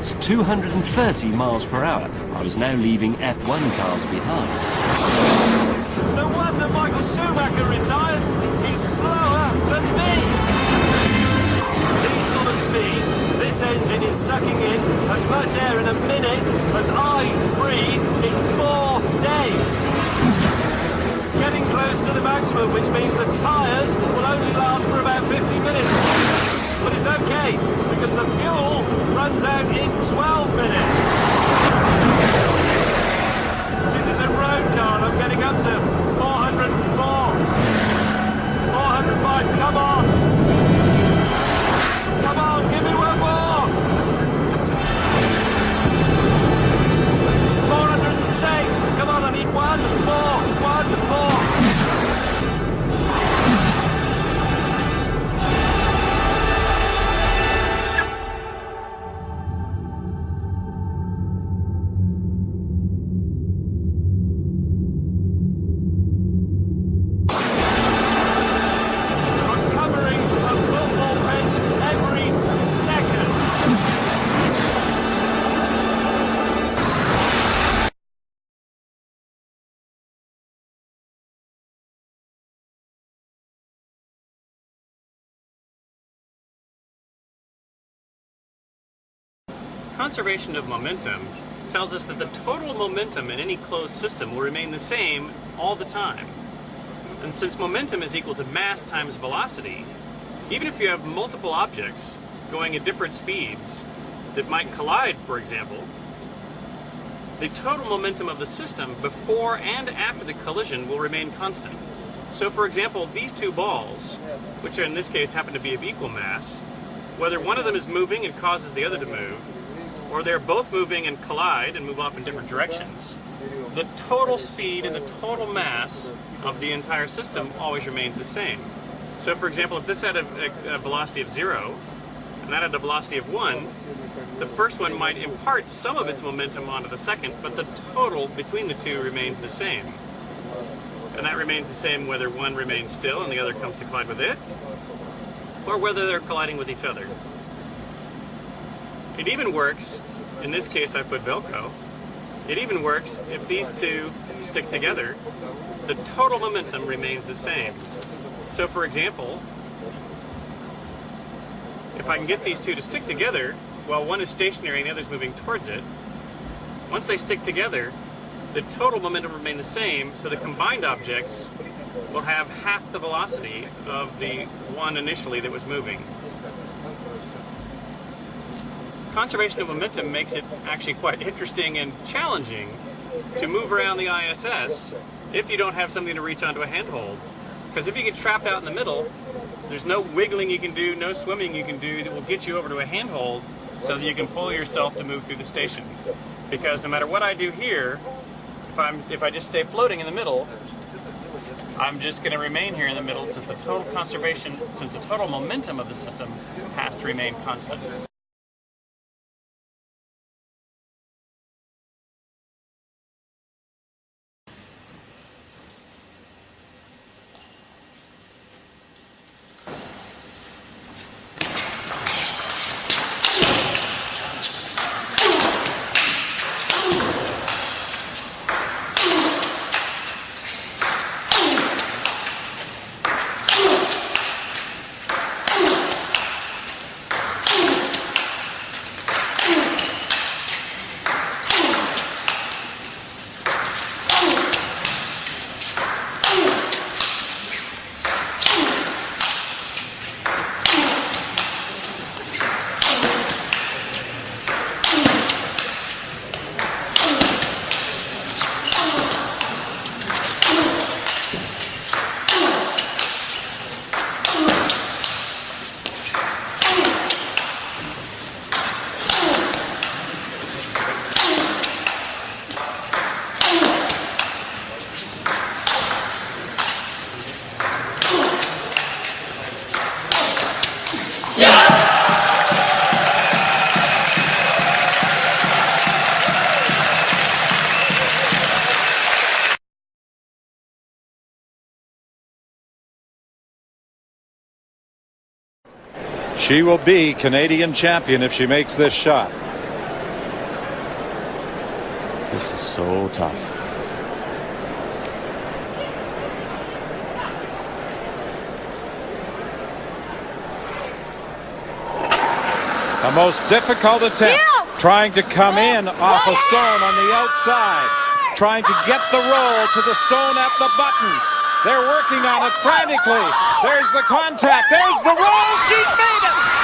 That's 230 miles per hour. I was now leaving F1 cars behind. It's no wonder Michael Schumacher retired. He's slower than me. These sort of speeds, this engine is sucking in as much air in a minute as I breathe in 4 days. Getting close to the maximum, which means the tyres will only last for about 50 minutes. But it's okay, because the fuel runs out in 12 minutes. This is a road car and I'm getting up to 404. 405, come on. Come on, give me one more. 406, come on, I need one more. Conservation of momentum tells us that the total momentum in any closed system will remain the same all the time. And since momentum is equal to mass times velocity, even if you have multiple objects going at different speeds that might collide, for example, the total momentum of the system before and after the collision will remain constant. So for example, these two balls, which in this case happen to be of equal mass, whether one of them is moving and causes the other to move, or they're both moving and collide and move off in different directions, the total speed and the total mass of the entire system always remains the same. So for example, if this had a velocity of 0, and that had a velocity of 1, the first one might impart some of its momentum onto the second, but the total between the two remains the same. And that remains the same whether one remains still and the other comes to collide with it, or whether they're colliding with each other. It even works, in this case I put Velcro, it even works if these two stick together, the total momentum remains the same. So for example, if I can get these two to stick together while one is stationary and the other is moving towards it, once they stick together, the total momentum remains the same, so the combined objects will have half the velocity of the one initially that was moving. Conservation of momentum makes it actually quite interesting and challenging to move around the ISS if you don't have something to reach onto a handhold. Because if you get trapped out in the middle, there's no wiggling you can do, no swimming you can do that will get you over to a handhold so that you can pull yourself to move through the station. Because no matter what I do here, if I just stay floating in the middle, I'm just going to remain here in the middle since the total momentum of the system has to remain constant. She will be Canadian champion if she makes this shot. This is so tough. The most difficult attempt, trying to come in off a stone on the outside, trying to get the roll to the stone at the button. They're working on it frantically. There's the contact. There's the roll. She's made it.